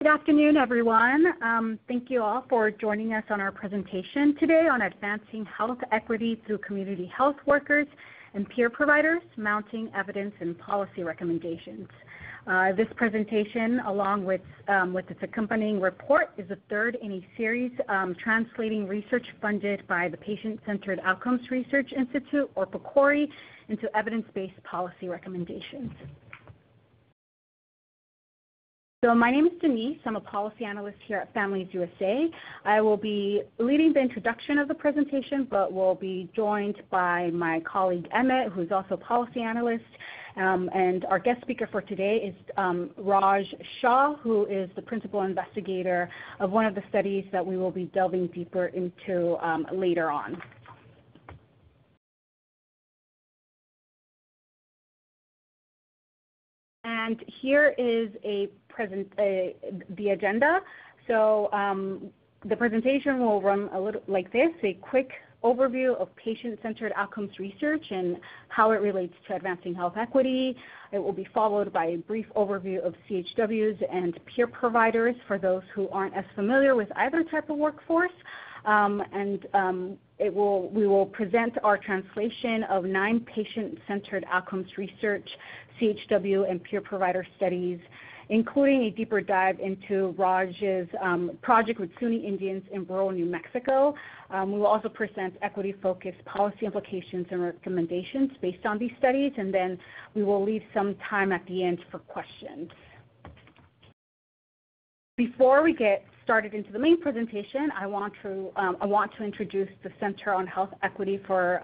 Good afternoon, everyone. Thank you all for joining us on our presentation today on advancing health equity through community health workers and peer providers, mounting evidence and policy recommendations. This presentation, along with its accompanying report, is the third in a series translating research funded by the Patient-Centered Outcomes Research Institute, or PCORI, into evidence-based policy recommendations. So my name is Denisse. I'm a policy analyst here at Families USA. I will be leading the introduction of the presentation, but will be joined by my colleague Emmett, who is also a policy analyst. And our guest speaker for today is Shah, who is the principal investigator of one of the studies that we will be delving deeper into later on. And here is the agenda. So the presentation will run a little like this: a quick overview of patient-centered outcomes research and how it relates to advancing health equity. It will be followed by a brief overview of CHWs and peer providers for those who aren't as familiar with either type of workforce. We will present our translation of 9 patient-centered outcomes research, CHW and peer provider studies, including a deeper dive into Raj's project with Sunni Indians in rural New Mexico. We will also present equity-focused policy implications and recommendations based on these studies, and then we will leave some time at the end for questions. Before we get started into the main presentation, I want to introduce the Center on Health Equity for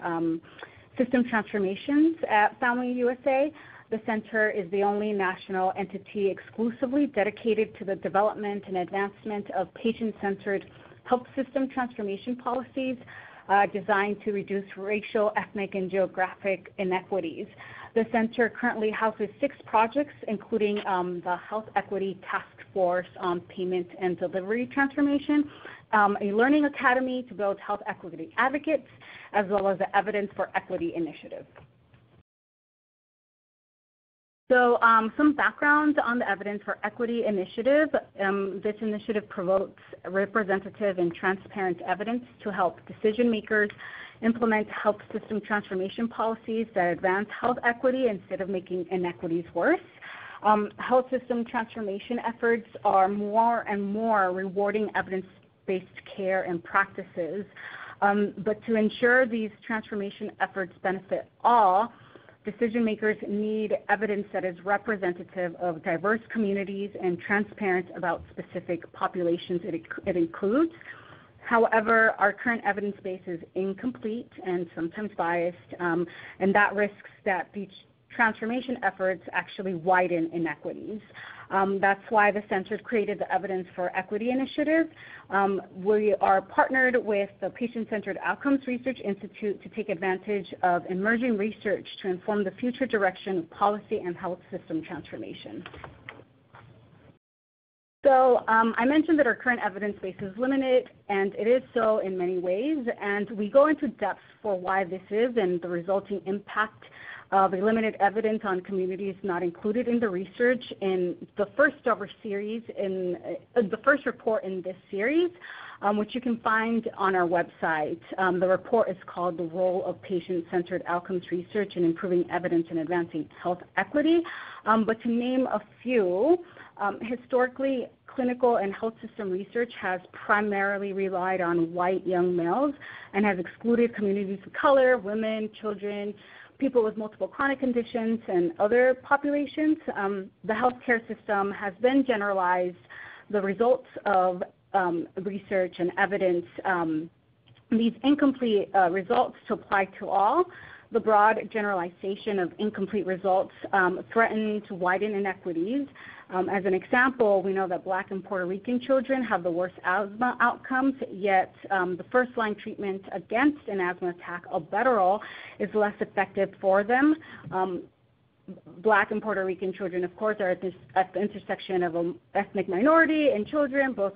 System Transformations at Family USA. The center is the only national entity exclusively dedicated to the development and advancement of patient-centered health system transformation policies designed to reduce racial, ethnic, and geographic inequities. The center currently houses 6 projects, including the Health Equity Task Force on Payment and Delivery Transformation, a learning academy to build health equity advocates, as well as the Evidence for Equity initiative. So some background on the Evidence for Equity initiative. This initiative promotes representative and transparent evidence to help decision makers implement health system transformation policies that advance health equity instead of making inequities worse. Health system transformation efforts are more and more rewarding evidence-based care and practices. But to ensure these transformation efforts benefit all, decision makers need evidence that is representative of diverse communities and transparent about specific populations it includes. However, our current evidence base is incomplete and sometimes biased, and that risks that these transformation efforts actually widen inequities. That's why the center created the Evidence for Equity initiative. We are partnered with the Patient-Centered Outcomes Research Institute to take advantage of emerging research to inform the future direction of policy and health system transformation. So I mentioned that our current evidence base is limited, and it is so in many ways, and we go into depth for why this is and the resulting impact of the limited evidence on communities not included in the research in the first series, in the first report in this series, which you can find on our website. The report is called The Role of Patient-Centered Outcomes Research in Improving Evidence and Advancing Health Equity. But to name a few, historically, clinical and health system research has primarily relied on white young males and has excluded communities of color, women, children, people with multiple chronic conditions, and other populations. The healthcare system has then generalized the results of research and evidence, these incomplete results to apply to all. The broad generalization of incomplete results threaten to widen inequities. As an example, we know that Black and Puerto Rican children have the worst asthma outcomes, yet the first-line treatment against an asthma attack, albuterol, is less effective for them. Black and Puerto Rican children, of course, are at the intersection of an ethnic minority and children, both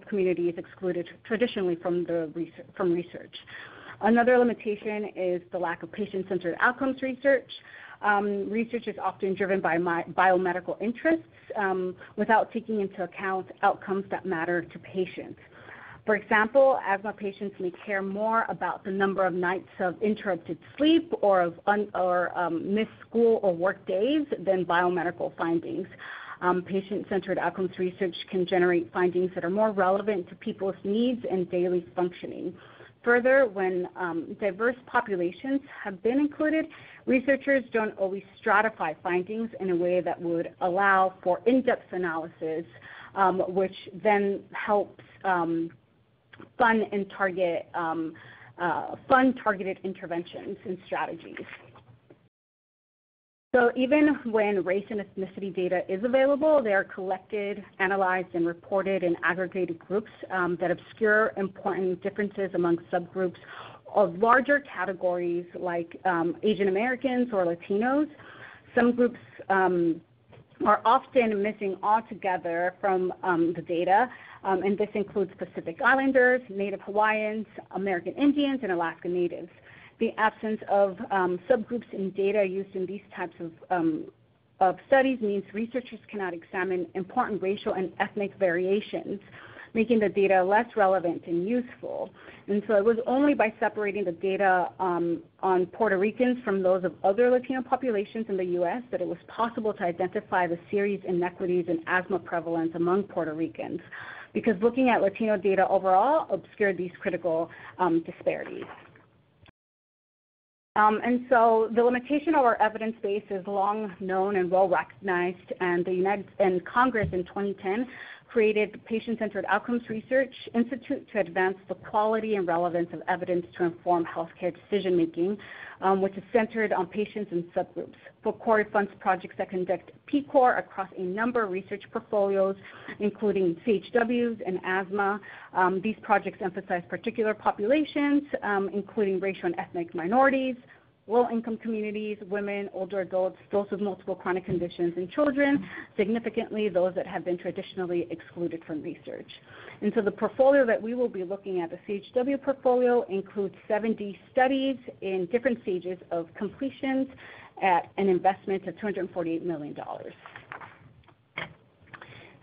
communities excluded traditionally from research. Another limitation is the lack of patient-centered outcomes research. research is often driven by biomedical interests without taking into account outcomes that matter to patients. For example, asthma patients may care more about the number of nights of interrupted sleep or missed school or work days than biomedical findings. Patient-centered outcomes research can generate findings that are more relevant to people's needs and daily functioning. Further, when diverse populations have been included, researchers don't always stratify findings in a way that would allow for in-depth analysis, which then helps fund targeted interventions and strategies. So even when race and ethnicity data is available, they are collected, analyzed, and reported in aggregated groups that obscure important differences among subgroups of larger categories like Asian Americans or Latinos. Some groups are often missing altogether from the data, and this includes Pacific Islanders, Native Hawaiians, American Indians, and Alaska Natives. The absence of subgroups in data used in these types of studies means researchers cannot examine important racial and ethnic variations, making the data less relevant and useful. And so it was only by separating the data on Puerto Ricans from those of other Latino populations in the U.S. that it was possible to identify the serious inequities in asthma prevalence among Puerto Ricans, because looking at Latino data overall obscured these critical disparities. And so the limitation of our evidence base is long known and well recognized, and Congress in 2010 created Patient-Centered Outcomes Research Institute to advance the quality and relevance of evidence to inform healthcare decision-making, which is centered on patients and subgroups. FOCORE funds projects that conduct PCOR across a number of research portfolios, including CHWs and asthma. These projects emphasize particular populations, including racial and ethnic minorities, low-income communities, women, older adults, those with multiple chronic conditions, and children, significantly those that have been traditionally excluded from research. And so the portfolio that we will be looking at, the CHW portfolio, includes 70 studies in different stages of completions at an investment of $248 million.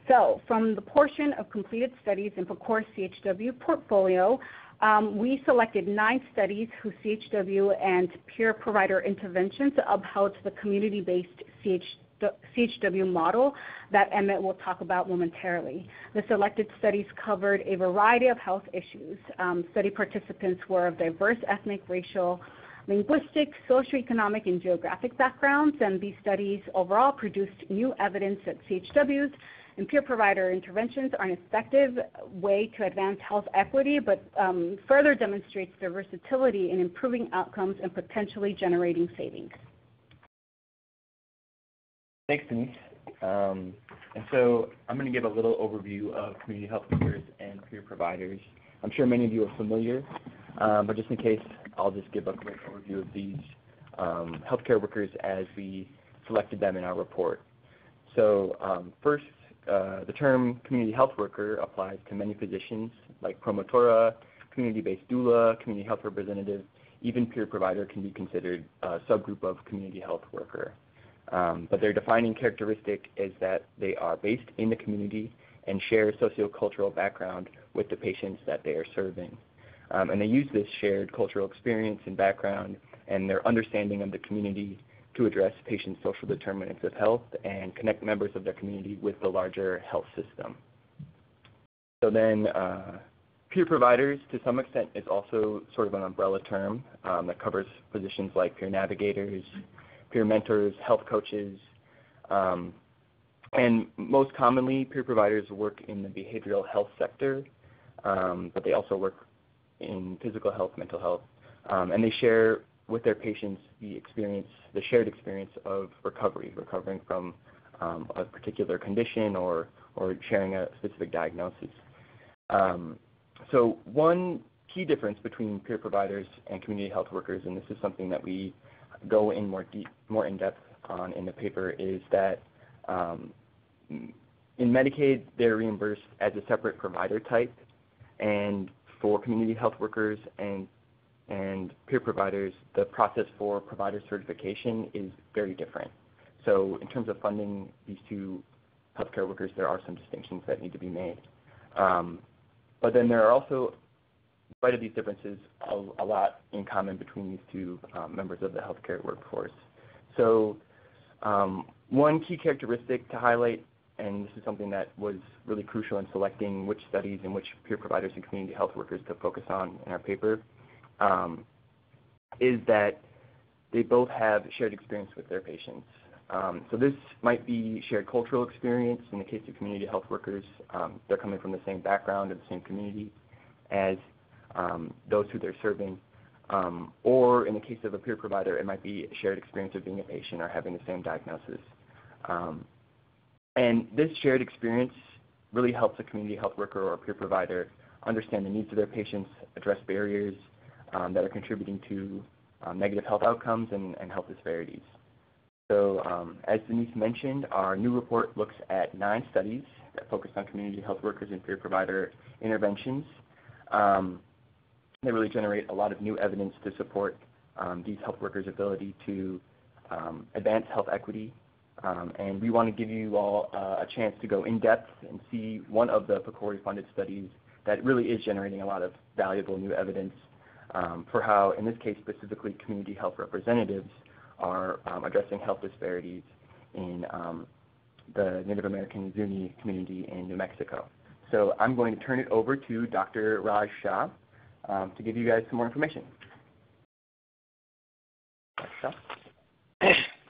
So from the portion of completed studies in FOCORE CHW portfolio, we selected 9 studies whose CHW and peer provider interventions upheld the community-based CHW model that Emmett will talk about momentarily. The selected studies covered a variety of health issues. Study participants were of diverse ethnic, racial, linguistic, socioeconomic, and geographic backgrounds, and these studies overall produced new evidence that CHWs and peer provider interventions are an effective way to advance health equity, but further demonstrates their versatility in improving outcomes and potentially generating savings. Thanks, Denisse. And so I'm going to give a little overview of community health workers and peer providers. I'm sure many of you are familiar, but just in case, I'll just give a quick overview of these healthcare workers as we selected them in our report. So first, the term community health worker applies to many positions like promotora, community-based doula, community health representative, even peer provider can be considered a subgroup of community health worker. But their defining characteristic is that they are based in the community and share sociocultural background with the patients that they are serving. And they use this shared cultural experience and background and their understanding of the community to address patients' social determinants of health and connect members of their community with the larger health system. So then peer providers, to some extent, is also sort of an umbrella term that covers positions like peer navigators, peer mentors, health coaches, and most commonly, peer providers work in the behavioral health sector, but they also work in physical health, mental health, and they share with their patients the shared experience of recovering from a particular condition or sharing a specific diagnosis. So one key difference between peer providers and community health workers, and this is something that we go in more in depth on in the paper, is that in Medicaid they're reimbursed as a separate provider type, and for community health workers and and peer providers, the process for provider certification is very different. So in terms of funding these two healthcare workers, there are some distinctions that need to be made. But then there are also, in spite of these differences, a lot in common between these two members of the healthcare workforce. So one key characteristic to highlight, and this is something that was really crucial in selecting which studies and which peer providers and community health workers to focus on in our paper, is that they both have shared experience with their patients. So this might be shared cultural experience. In the case of community health workers, they're coming from the same background or the same community as those who they're serving. Or in the case of a peer provider, it might be a shared experience of being a patient or having the same diagnosis. And this shared experience really helps a community health worker or a peer provider understand the needs of their patients, address barriers that are contributing to negative health outcomes and health disparities. So as Denisse mentioned, our new report looks at 9 studies that focus on community health workers and peer provider interventions. They really generate a lot of new evidence to support these health workers' ability to advance health equity. And we want to give you all a chance to go in depth and see one of the PCORI-funded studies that really is generating a lot of valuable new evidence for how, in this case specifically, community health representatives are addressing health disparities in the Native American Zuni community in New Mexico. So I'm going to turn it over to Dr. Shah to give you guys some more information. Dr. Shah?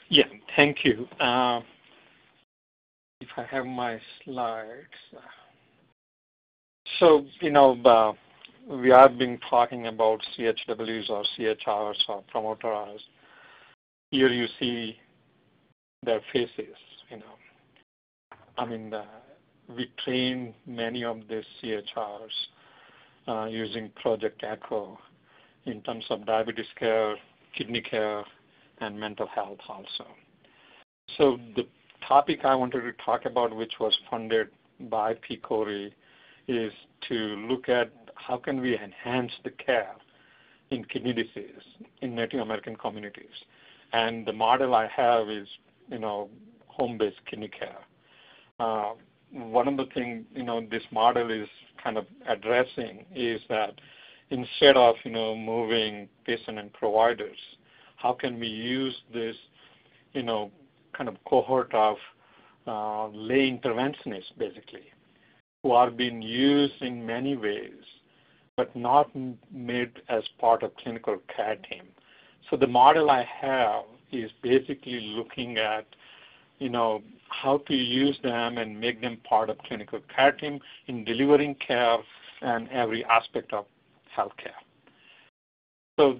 Yeah, thank you. If I have my slides. So, we have been talking about CHWs or CHRs or promoters. Here you see their faces, we train many of these CHRs using Project ECHO in terms of diabetes care, kidney care, and mental health also. So the topic I wanted to talk about, which was funded by PCORI, is to look at how can we enhance the care in kidney disease in Native American communities. And the model I have is, home-based kidney care. One of the things, this model is kind of addressing is that instead of, moving patient and providers, how can we use this, kind of cohort of lay interventionists, basically, who are being used in many ways, but not made as part of clinical care team. So the model I have is basically looking at, how to use them and make them part of clinical care team in delivering care and every aspect of healthcare. So,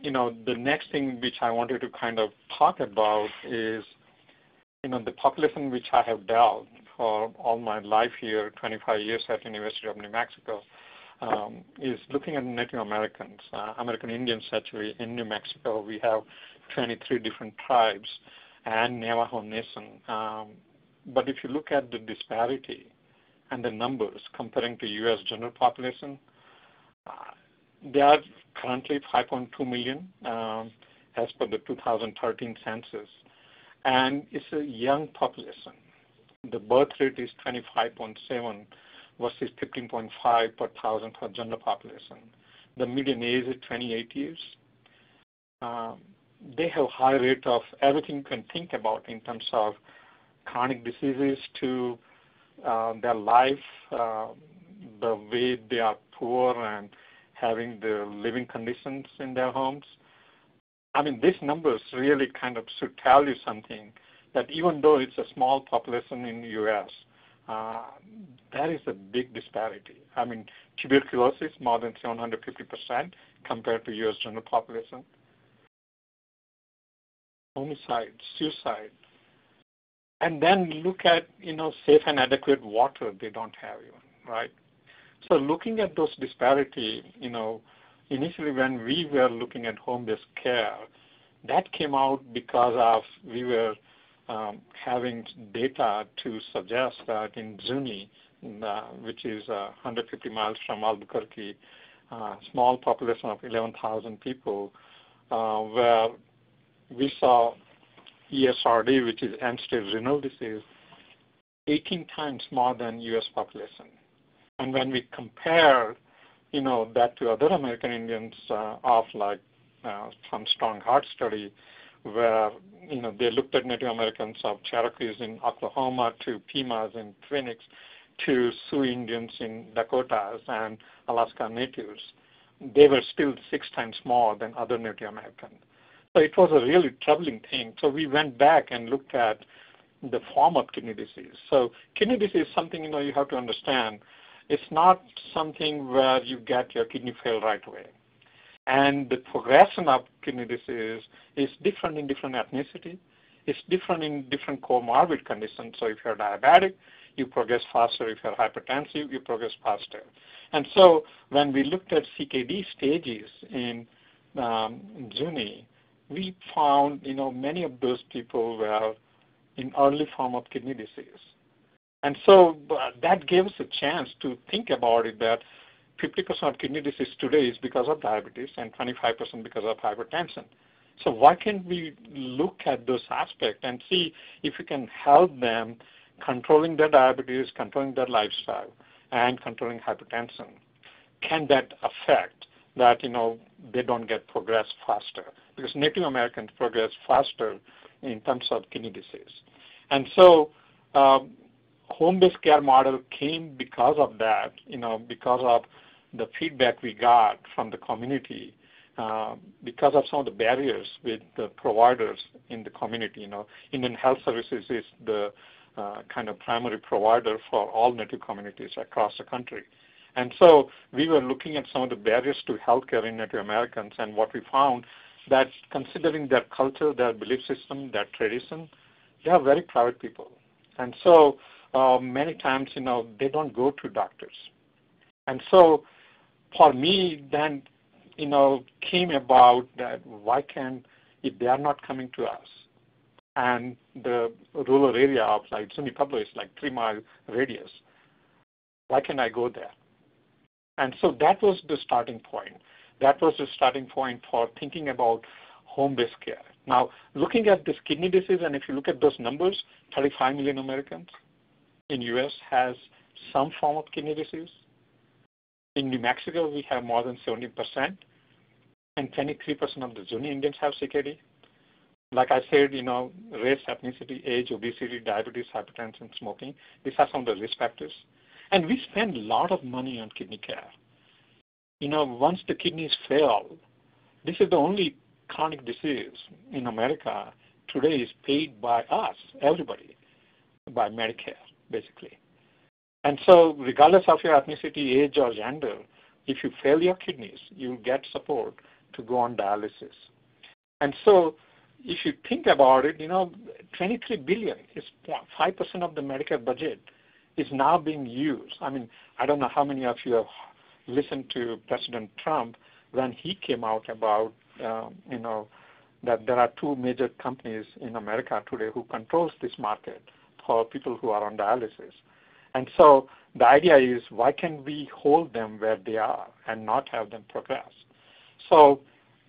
the next thing which I wanted to kind of talk about is, the population which I have dealt for all my life here, 25 years at the University of New Mexico, is looking at Native Americans, American Indians actually in New Mexico. We have 23 different tribes and Navajo Nation. But if you look at the disparity and the numbers comparing to U.S. general population, they are currently 5.2 million as per the 2013 census. And it's a young population. The birth rate is 25.7 versus 15.5 per thousand for general population. The median age is 28 years. They have high rate of everything you can think about in terms of chronic diseases to their life, the way they are poor and having the living conditions in their homes. These numbers really kind of should tell you something, that even though it's a small population in the U.S., there is a big disparity. Tuberculosis more than 750% compared to U.S. general population. Homicide, suicide. And then look at, safe and adequate water they don't have even, right? So looking at those disparity, initially when we were looking at home-based care, that came out because of we were having data to suggest that in Zuni, which is 150 miles from Albuquerque, small population of 11,000 people, where we saw ESRD, which is end-stage renal disease, 18 times more than U.S. population. And when we compare, that to other American Indians of like some strong heart study, where they looked at Native Americans of Cherokees in Oklahoma to Pimas in Phoenix to Sioux Indians in Dakotas and Alaska Natives, they were still 6 times more than other Native Americans. So it was a really troubling thing. So we went back and looked at the form of kidney disease. So kidney disease is something you have to understand. It's not something where you get your kidney fail right away. And the progression of kidney disease is different in different ethnicity. It's different in different comorbid conditions. So if you're diabetic, you progress faster. If you're hypertensive, you progress faster. And so when we looked at CKD stages in Zuni, we found, many of those people were in early form of kidney disease. And so that gave us a chance to think about it, that 50% of kidney disease today is because of diabetes and 25% because of hypertension. So why can't we look at those aspects and see if we can help them controlling their diabetes, controlling their lifestyle, and controlling hypertension? Can that affect that, they don't get progress faster? Because Native Americans progress faster in terms of kidney disease. And so home-based care model came because of that, because of the feedback we got from the community, because of some of the barriers with the providers in the community. Indian Health Services is the kind of primary provider for all Native communities across the country. And so we were looking at some of the barriers to healthcare in Native Americans, and what we found that considering their culture, their belief system, their tradition, they are very private people. And so many times, they don't go to doctors. And so for me, then, came about that why can, if they are not coming to us, and the rural area of like Zuni Pueblo is like 3-mile radius, why can I go there? And so that was the starting point. That was the starting point for thinking about home-based care. Now, looking at this kidney disease, and if you look at those numbers, 35 million Americans in U.S. has some form of kidney disease. In New Mexico, we have more than 70%, and 23% of the Zuni Indians have CKD. Like I said, race, ethnicity, age, obesity, diabetes, hypertension, smoking, these are some of the risk factors. And we spend a lot of money on kidney care. Once the kidneys fail, this is the only chronic disease in America today is paid by us, everybody, by Medicare, basically. And so regardless of your ethnicity, age, or gender, if you fail your kidneys, you get support to go on dialysis. And so if you think about it, $23 billion is 5% of the Medicare budget is now being used. I mean, I don't know how many of you have listened to President Trump when he came out about, that there are 2 major companies in America today who controls this market for people who are on dialysis. And so the idea is, why can't we hold them where they are and not have them progress? So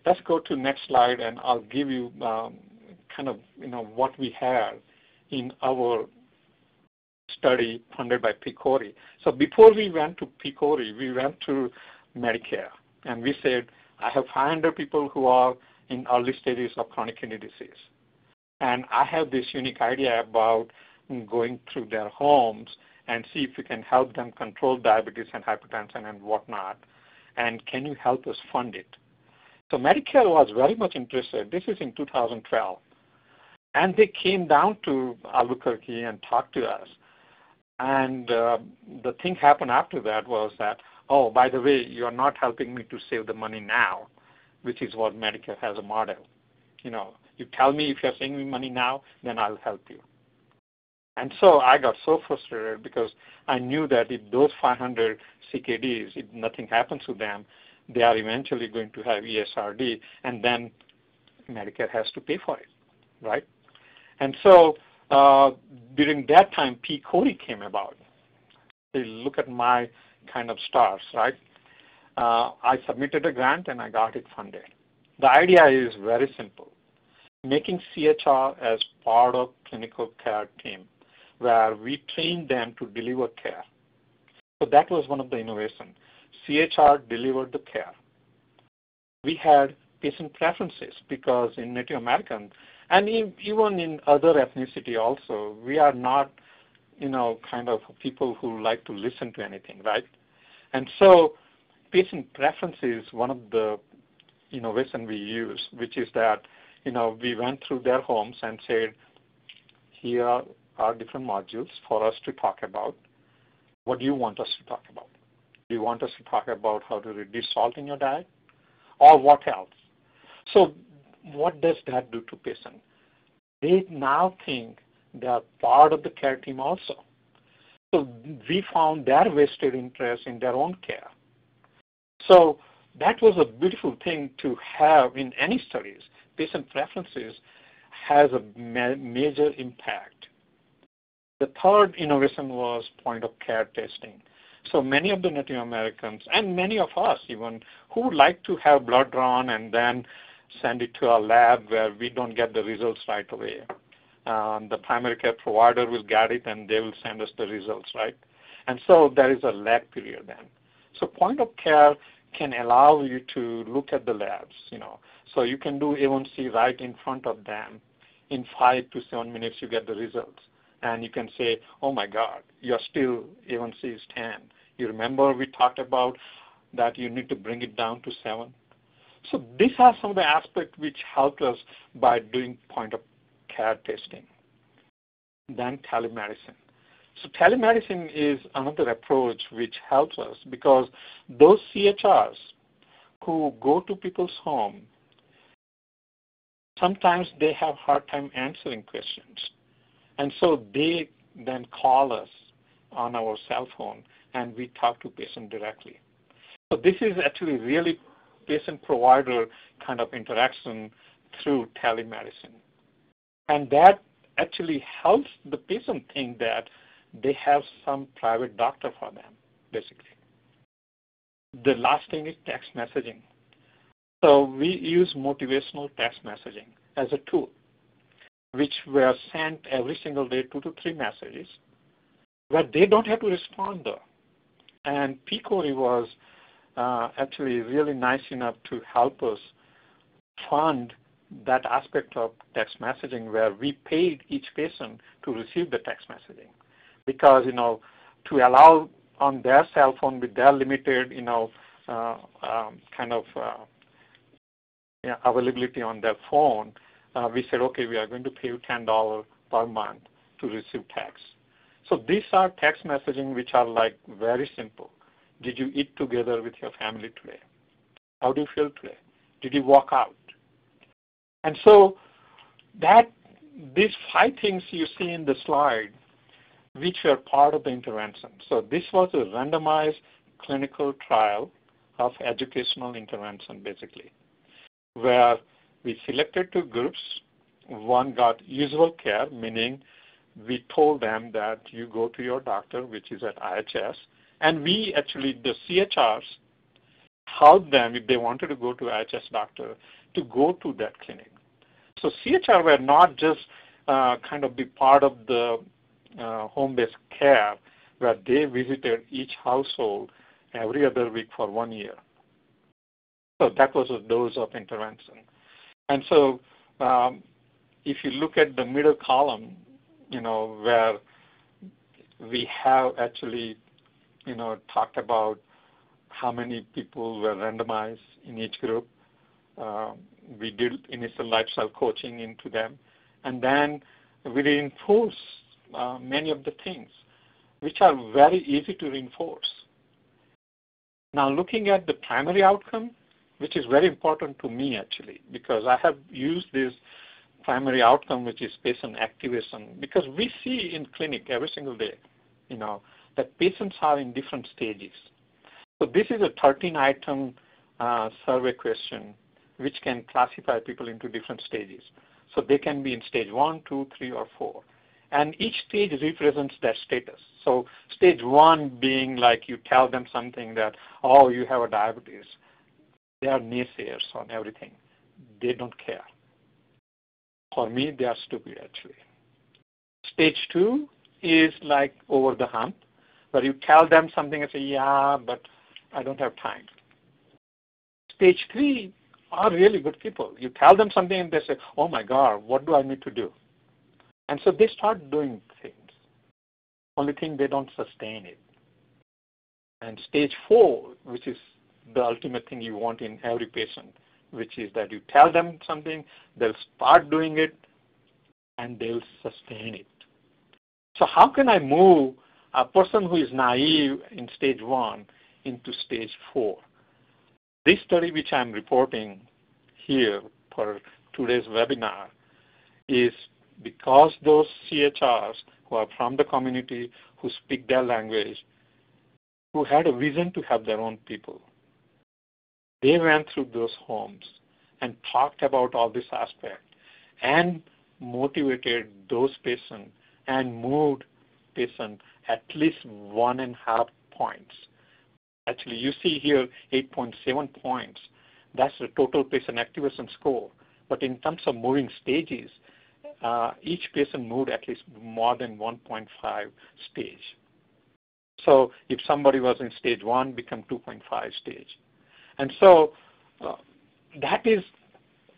let's go to next slide, and I'll give you what we have in our study funded by PCORI. So before we went to PCORI, we went to Medicare, and we said, I have 500 people who are in early stages of chronic kidney disease. And I have this unique idea about going through their homes and see if we can help them control diabetes and hypertension and whatnot. And can you help us fund it? So Medicare was very much interested. This is in 2012. And they came down to Albuquerque and talked to us. And the thing happened after that was that, oh, by the way, you are not helping me to save the money now, which is what Medicare has a model. You tell me if you're saving me money now, then I'll help you. And so I got so frustrated because I knew that if those 500 CKDs, if nothing happens to them, they are eventually going to have ESRD, and then Medicare has to pay for it, right? And so during that time, PCORI came about. They look at my kind of stars, right? I submitted a grant and I got it funded. The idea is very simple, making CHR as part of clinical care team, where we train them to deliver care. So that was one of the innovations. CHR delivered the care. We had patient preferences because in Native American, and even in other ethnicity also, we are not, kind of people who like to listen to anything, right? And so patient preference is one of the innovation we use, which is that, we went through their homes and said, here are different modules for us to talk about. What do you want us to talk about? Do you want us to talk about how to reduce salt in your diet? Or what else? So what does that do to patients? They now think they are part of the care team also. So we found their vested interest in their own care. So that was a beautiful thing to have in any studies. Patient preferences has a major impact. The third innovation was point of care testing. So many of the Native Americans, and many of us even, who would like to have blood drawn and then send it to a lab where we don't get the results right away. The primary care provider will get it and they will send us the results, right? And so there is a lag period then. So point of care can allow you to look at the labs, So you can do A1C right in front of them. In 5 to 7 minutes you get the results. And you can say, oh my God, you're still A1C is 10. You remember we talked about that you need to bring it down to 7. So these are some of the aspects which helped us by doing point of care testing. Then telemedicine. So telemedicine is another approach which helps us because those CHRs who go to people's home, sometimes they have a hard time answering questions. And so they then call us on our cell phone and we talk to patient directly. So this is actually really patient-provider kind of interaction through telemedicine. And that actually helps the patient think that they have some private doctor for them, basically. The last thing is text messaging. So we use motivational text messaging as a tool, which were sent every single day 2 to 3 messages, where they don't have to respond though. And PCORI was actually really nice enough to help us fund that aspect of text messaging where we paid each patient to receive the text messaging. Because, to allow on their cell phone with their limited, availability on their phone, we said, okay, we are going to pay you $10 per month to receive text. So these are text messaging which are like very simple. Did you eat together with your family today? How do you feel today? Did you walk out? And so these 5 things you see in the slide, which were part of the intervention. So this was a randomized clinical trial of educational intervention, basically, where we selected 2 groups. One got usual care, meaning we told them that you go to your doctor, which is at IHS, and we actually, the CHRs, helped them if they wanted to go to IHS doctor to go to that clinic. So CHR were not just be part of the home-based care where they visited each household every other week for 1 year. So that was a dose of intervention. And so if you look at the middle column, where we have actually, talked about how many people were randomized in each group. We did initial lifestyle coaching into them. And then we reinforce many of the things which are very easy to reinforce. Now looking at the primary outcome, which is very important to me actually, because I have used this primary outcome, which is patient activation, because we see in clinic every single day, that patients are in different stages. So this is a 13-item survey question which can classify people into different stages. So they can be in stage 1, 2, 3, or 4. And each stage represents their status. So stage 1 being like you tell them something that, oh, you have a diabetes. They are naysayers on everything. They don't care. For me, they are stupid, actually. Stage 2 is like over the hump, where you tell them something and say, yeah, but I don't have time. Stage 3 are really good people. You tell them something and they say, oh my God, what do I need to do? And so they start doing things. Only thing, they don't sustain it. And stage 4, which is the ultimate thing you want in every patient, which is that you tell them something, they'll start doing it, and they'll sustain it. So how can I move a person who is naive in stage 1 into stage 4? This study which I'm reporting here for today's webinar is because those CHRs who are from the community, who speak their language, who had a vision to have their own people, they went through those homes and talked about all this aspect and motivated those patients and moved patients at least 1.5 points. Actually, you see here 8.7 points. That's the total patient activation score. But in terms of moving stages, each patient moved at least more than 1.5 stage. So if somebody was in stage 1, become 2.5 stage. And so that is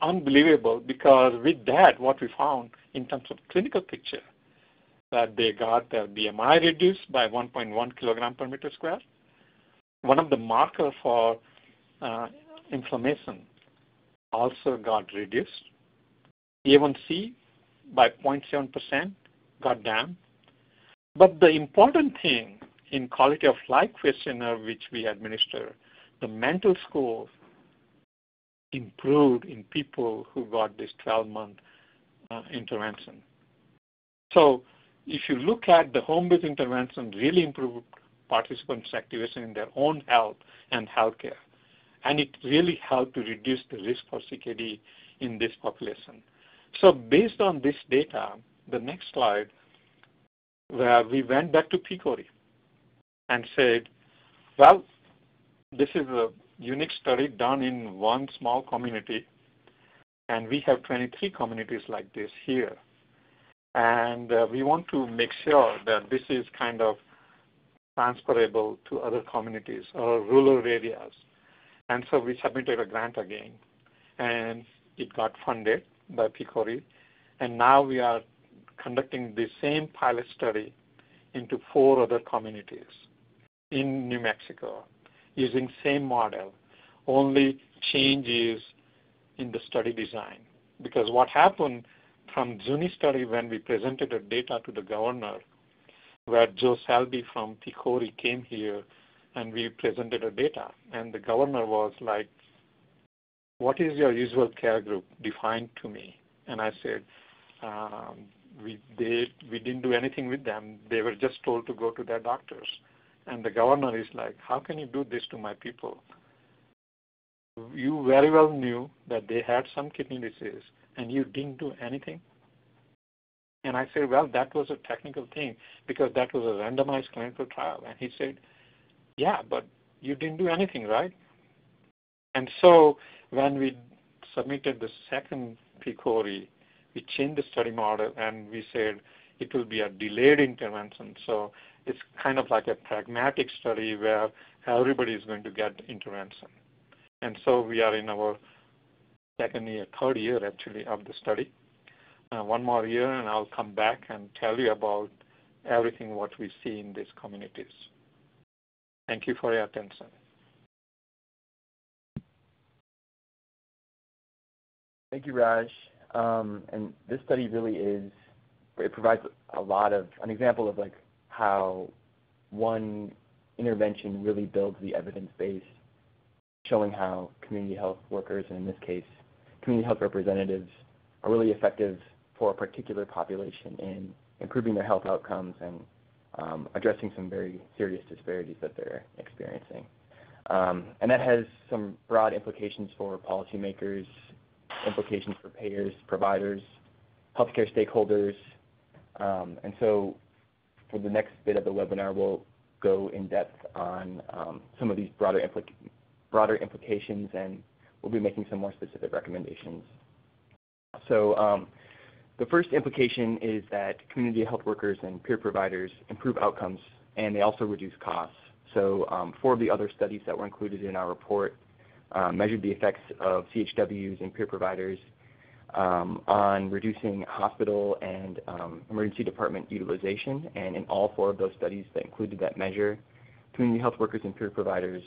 unbelievable, because with that, what we found in terms of clinical picture, that they got their BMI reduced by 1.1 kilogram per meter square. One of the markers for inflammation also got reduced. A1C by 0.7% got down. But the important thing in quality of life questionnaire which we administer, the mental score improved in people who got this 12-month intervention. So if you look at the home-based intervention, really improved participants' activation in their own health and healthcare. And it really helped to reduce the risk for CKD in this population. So based on this data, the next slide, where we went back to PCORI and said, well, this is a unique study done in one small community, and we have 23 communities like this here. And we want to make sure that this is kind of transferable to other communities or rural areas. And so we submitted a grant again, and it got funded by PCORI. And now we are conducting the same pilot study into 4 other communities in New Mexico using same model. Only change is in the study design. Because what happened from Zuni study, when we presented the data to the governor, where Joe Selby from PCORI came here and we presented the data, and the governor was like, what is your usual care group? Define to me. And I said, we didn't do anything with them. They were just told to go to their doctors. And the governor is like, how can you do this to my people? You very well knew that they had some kidney disease, and you didn't do anything? And I said, well, that was a technical thing, because that was a randomized clinical trial. And he said, yeah, but you didn't do anything, right? And so when we submitted the second PCORI, we changed the study model, and we said it will be a delayed intervention. So it's kind of like a pragmatic study where everybody is going to get intervention. And so we are in our third year actually of the study. One more year, and I'll come back and tell you about everything what we see in these communities. Thank you for your attention. Thank you, Raj. And this study really it provides an example of like how one intervention really builds the evidence base, showing how community health workers, and in this case, community health representatives, are really effective for a particular population in improving their health outcomes and addressing some very serious disparities that they're experiencing. And that has some broad implications for policymakers, implications for payers, providers, healthcare stakeholders. And so for the next bit of the webinar, we'll go in depth on some of these broader implications, and we'll be making some more specific recommendations. So the first implication is that community health workers and peer providers improve outcomes, and they also reduce costs. So 4 of the other studies that were included in our report measured the effects of CHWs and peer providers on reducing hospital and emergency department utilization, and in all 4 of those studies that included that measure, community health workers and peer providers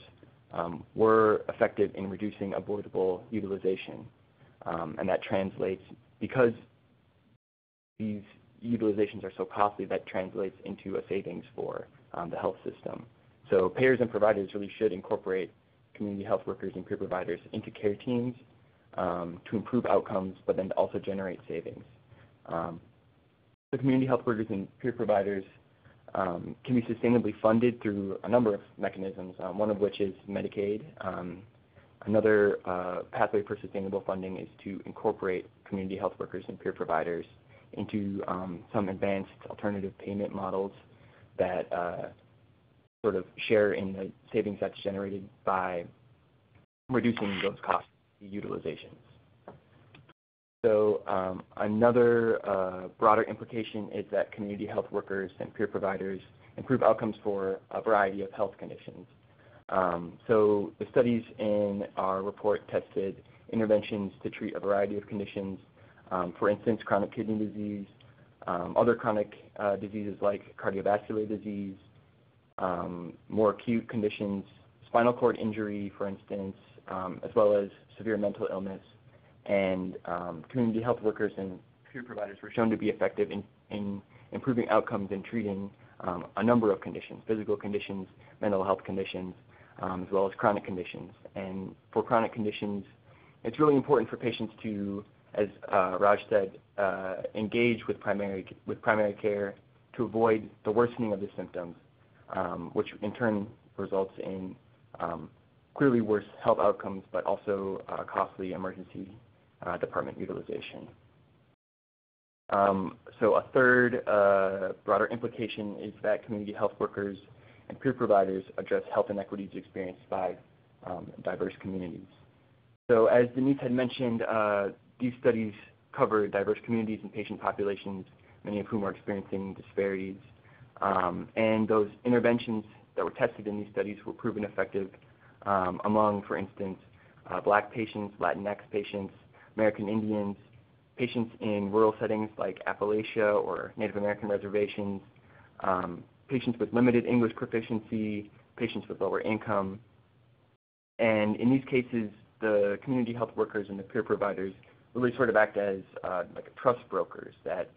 were effective in reducing avoidable utilization. And that translates, because these utilizations are so costly, that translates into a savings for the health system. So payers and providers really should incorporate community health workers and peer providers into care teams to improve outcomes, but then to also generate savings. The community health workers and peer providers can be sustainably funded through a number of mechanisms, one of which is Medicaid. Another pathway for sustainable funding is to incorporate community health workers and peer providers into some advanced alternative payment models that sort of share in the savings that's generated by reducing those cost utilizations. So another broader implication is that community health workers and peer providers improve outcomes for a variety of health conditions. So the studies in our report tested interventions to treat a variety of conditions, for instance, chronic kidney disease, other chronic diseases like cardiovascular disease, more acute conditions, spinal cord injury, for instance, as well as severe mental illness. And community health workers and peer providers were shown to be effective in improving outcomes and treating a number of conditions, physical conditions, mental health conditions, as well as chronic conditions. And for chronic conditions, it's really important for patients to, as Raj said, engage with primary care to avoid the worsening of the symptoms, which in turn results in clearly worse health outcomes, but also costly emergency department utilization. So a third broader implication is that community health workers and peer providers address health inequities experienced by diverse communities. So as Denisse had mentioned, these studies cover diverse communities and patient populations, many of whom are experiencing disparities. And those interventions that were tested in these studies were proven effective among, for instance, Black patients, Latinx patients, American Indians, patients in rural settings like Appalachia or Native American reservations, patients with limited English proficiency, patients with lower income. And in these cases, the community health workers and the peer providers really sort of act as like trust brokers that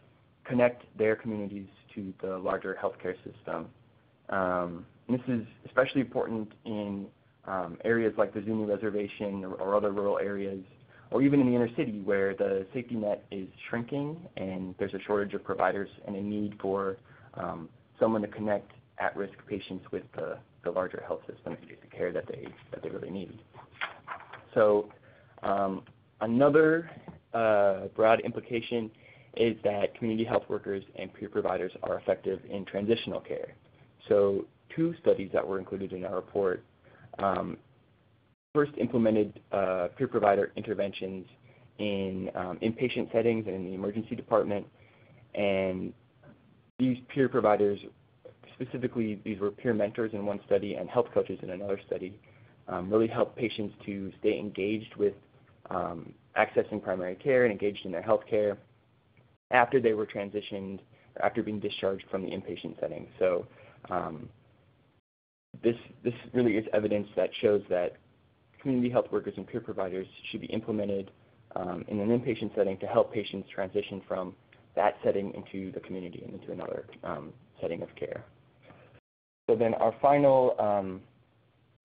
connect their communities to the larger healthcare system. And this is especially important in areas like the Zuni Reservation or other rural areas, or even in the inner city where the safety net is shrinking and there's a shortage of providers and a need for someone to connect at-risk patients with the larger health system to get the care that they really need. So another broad implication is that community health workers and peer providers are effective in transitional care. So 2 studies that were included in our report first implemented peer provider interventions in inpatient settings and in the emergency department. And these peer providers, specifically these were peer mentors in one study and health coaches in another study, really helped patients to stay engaged with accessing primary care and engaged in their health care after they were transitioned, or after being discharged from the inpatient setting. So this really is evidence that shows that community health workers and peer providers should be implemented in an inpatient setting to help patients transition from that setting into the community and into another setting of care. So then our final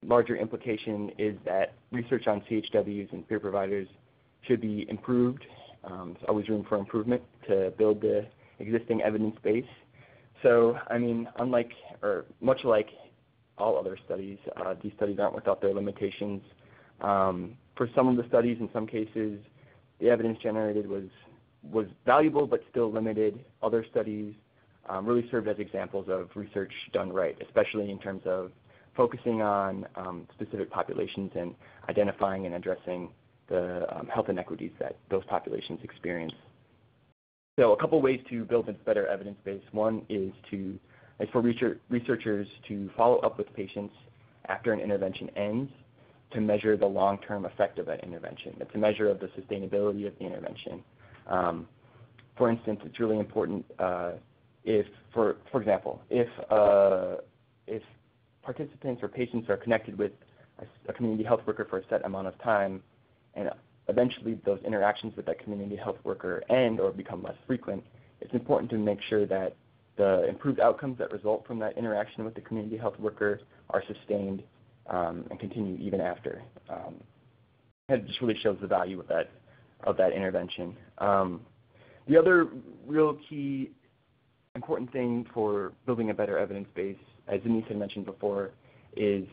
larger implication is that research on CHWs and peer providers should be improved. There's always room for improvement to build the existing evidence base. So, I mean, unlike, or much like all other studies, these studies aren't without their limitations. For some of the studies, in some cases, the evidence generated was valuable but still limited. Other studies really served as examples of research done right, especially in terms of focusing on specific populations and identifying and addressing the health inequities that those populations experience. So a couple ways to build a better evidence base. One is for researchers to follow up with patients after an intervention ends to measure the long-term effect of that intervention. It's a measure of the sustainability of the intervention. For instance, it's really important if, for example, if participants or patients are connected with a community health worker for a set amount of time, and eventually those interactions with that community health worker end or become less frequent, it's important to make sure that the improved outcomes that result from that interaction with the community health worker are sustained and continue even after. It just really shows the value of that intervention. The other real key important thing for building a better evidence base, as Denisse had mentioned before, is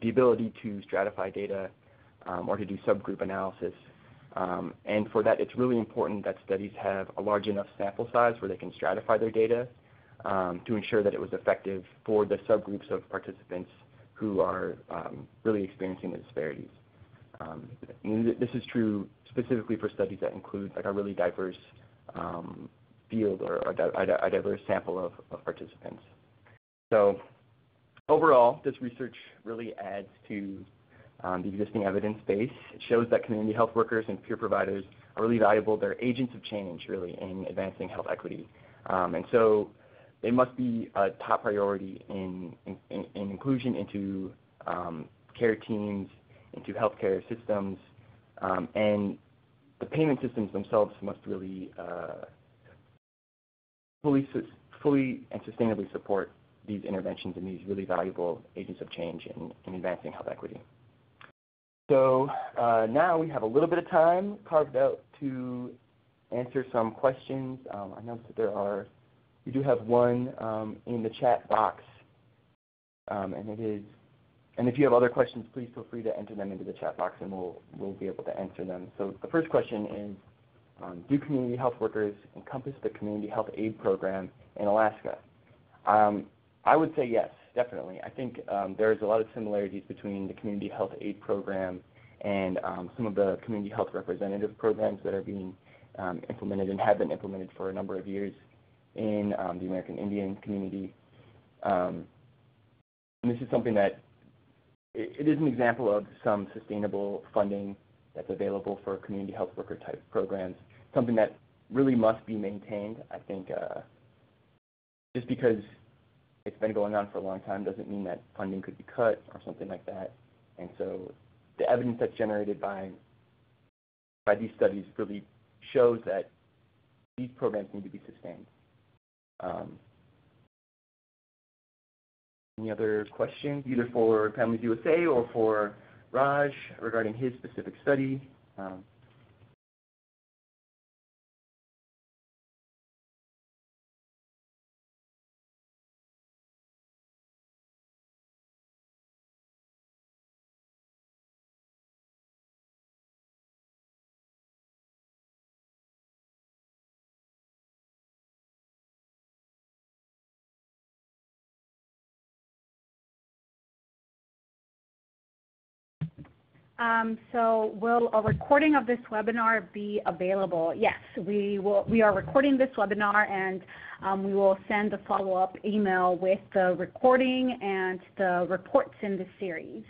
the ability to stratify data or to do subgroup analysis. And for that, it's really important that studies have a large enough sample size where they can stratify their data to ensure that it was effective for the subgroups of participants who are really experiencing the disparities. This is true specifically for studies that include like a really diverse field or a diverse sample of participants. So overall, this research really adds to the existing evidence base. It shows that community health workers and peer providers are really valuable. They're agents of change, really, in advancing health equity. And so they must be a top priority in inclusion into care teams, into healthcare systems, and the payment systems themselves must really fully and sustainably support these interventions and these really valuable agents of change in advancing health equity. So now we have a little bit of time carved out to answer some questions. I noticed that we do have one in the chat box, and if you have other questions, please feel free to enter them into the chat box, and we'll be able to answer them. So the first question is, do community health workers encompass the community health aid program in Alaska? I would say yes, definitely. I think there's a lot of similarities between the community health aid program and some of the community health representative programs that are being implemented and have been implemented for a number of years in the American Indian community. And this is something that it is an example of some sustainable funding that's available for community health worker type programs, something that really must be maintained. I think just because it's been going on for a long time doesn't mean that funding could be cut or something like that. And so the evidence that's generated by these studies really shows that these programs need to be sustained. Any other questions, either for Families USA or for Raj regarding his specific study? So will a recording of this webinar be available? Yes, we are recording this webinar, and we will send a follow-up email with the recording and the reports in the series.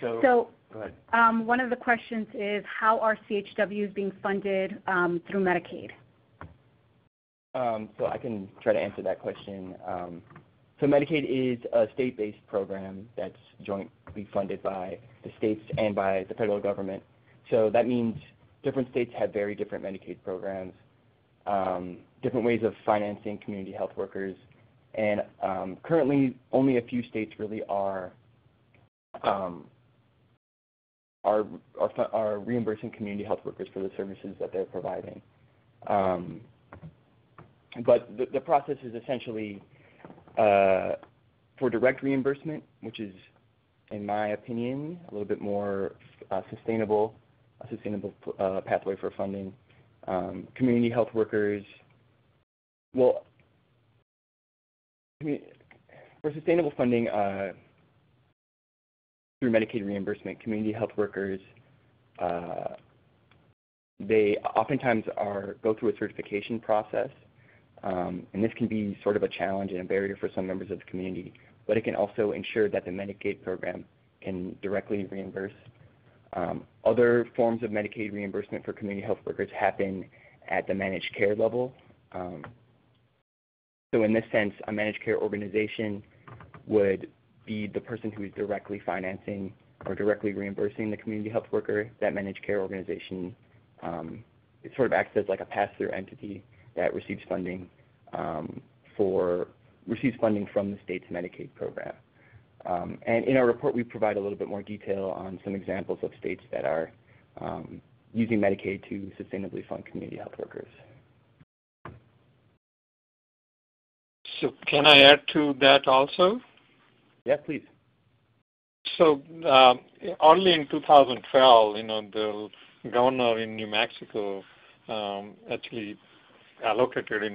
So go ahead. One of the questions is, how are CHWs being funded through Medicaid? So I can try to answer that question. So Medicaid is a state-based program that's jointly funded by the states and by the federal government. So that means different states have very different Medicaid programs, different ways of financing community health workers, and currently only a few states really are are reimbursing community health workers for the services that they're providing. But the process is essentially for direct reimbursement, which is, in my opinion, a little bit more sustainable pathway for funding. Community health workers, well, for sustainable funding through Medicaid reimbursement, community health workers, they oftentimes go through a certification process, and this can be sort of a challenge and a barrier for some members of the community, but it can also ensure that the Medicaid program can directly reimburse. Other forms of Medicaid reimbursement for community health workers happen at the managed care level. So in this sense, a managed care organization would be the person who is directly financing or directly reimbursing the community health worker. That managed care organization, it sort of acts as like a pass-through entity that receives funding from the state's Medicaid program. And in our report, we provide a little bit more detail on some examples of states that are using Medicaid to sustainably fund community health workers. So can I add to that also? Yeah, please. So early in 2012, the governor in New Mexico actually allocated,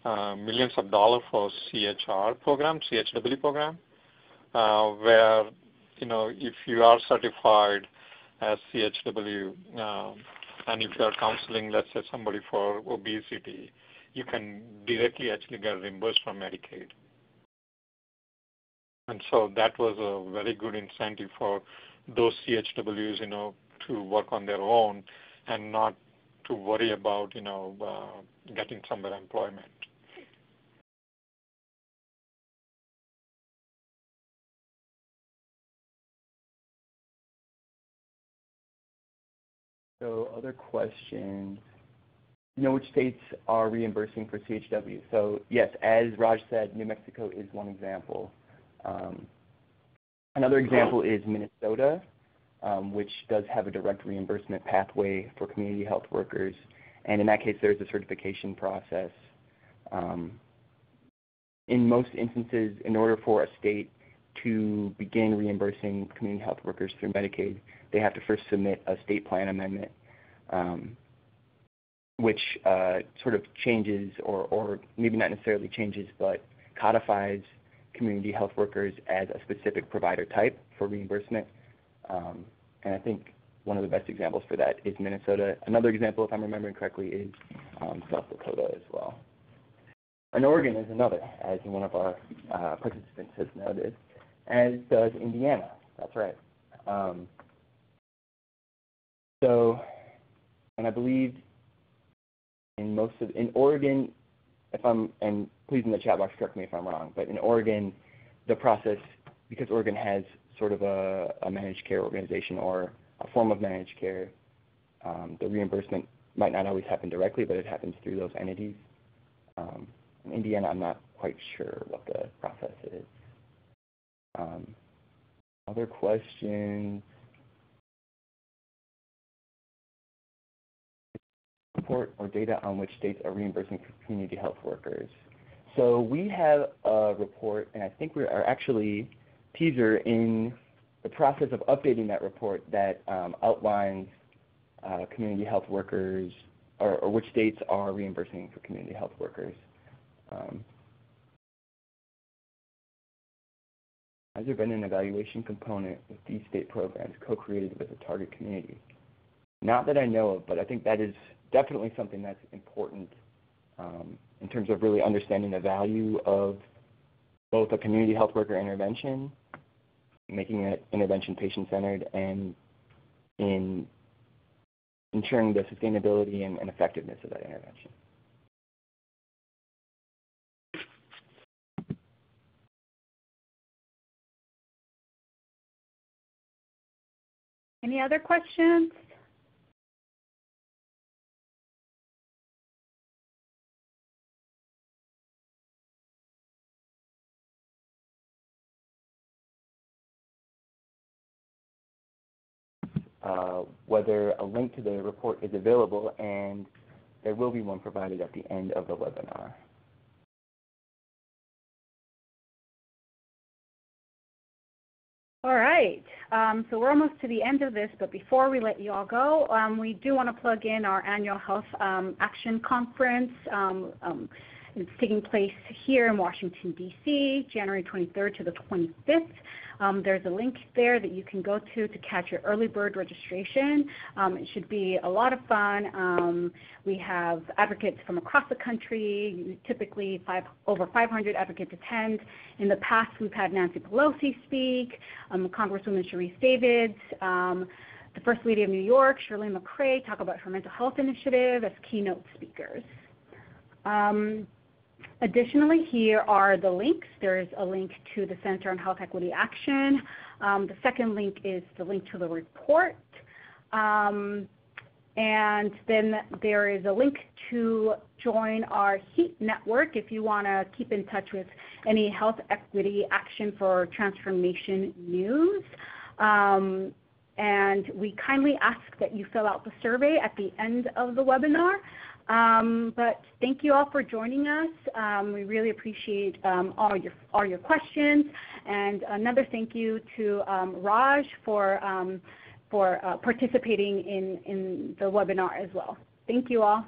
millions of dollars for CHW program, where, if you are certified as CHW and if you are counseling, let's say, somebody for obesity, you can directly actually get reimbursed from Medicaid. And so that was a very good incentive for those CHWs, to work on their own and not to worry about, getting somewhere employment. So other questions. Which states are reimbursing for CHW? So yes, as Raj said, New Mexico is one example. Another example is Minnesota, which does have a direct reimbursement pathway for community health workers. And in that case, there's a certification process. In most instances, in order for a state to begin reimbursing community health workers through Medicaid, they have to first submit a state plan amendment, which sort of changes, or maybe not necessarily changes, but codifies community health workers as a specific provider type for reimbursement. And I think one of the best examples for that is Minnesota. Another example, if I'm remembering correctly, is South Dakota as well. And Oregon is another, as one of our participants has noted, as does Indiana. That's right. And I believe in Oregon, and please in the chat box correct me if I'm wrong, but in Oregon, the process, because Oregon has sort of a managed care organization or a form of managed care, the reimbursement might not always happen directly, but it happens through those entities. In Indiana, I'm not quite sure what the process is. Other questions? Report or data on which states are reimbursing for community health workers. So we have a report, and I think we are actually, teaser, in the process of updating that report that outlines community health workers, or which states are reimbursing for community health workers. Has there been an evaluation component with these state programs co-created with a target community? Not that I know of, but I think that is definitely something that's important in terms of really understanding the value of both a community health worker intervention, making that intervention patient-centered, and in ensuring the sustainability and effectiveness of that intervention. Any other questions? whether a link to the report is available, and there will be one provided at the end of the webinar. All right, so we're almost to the end of this, but before we let you all go, we do want to plug in our annual Health Action Conference. It's taking place here in Washington, D.C., January 23rd to the 25th. There's a link there that you can go to catch your early bird registration. It should be a lot of fun. We have advocates from across the country, typically over 500 advocates attend. In the past, we've had Nancy Pelosi speak, Congresswoman Sharice Davids, the First Lady of New York, Shirley McCrae, talk about her mental health initiative as keynote speakers. Additionally, here are the links. There is a link to the Center on Health Equity Action. The second link is the link to the report. And then there is a link to join our HEAT network if you want to keep in touch with any health equity action for transformation news. And we kindly ask that you fill out the survey at the end of the webinar. But thank you all for joining us. We really appreciate all your questions. And another thank you to Raj for participating in the webinar as well. Thank you all.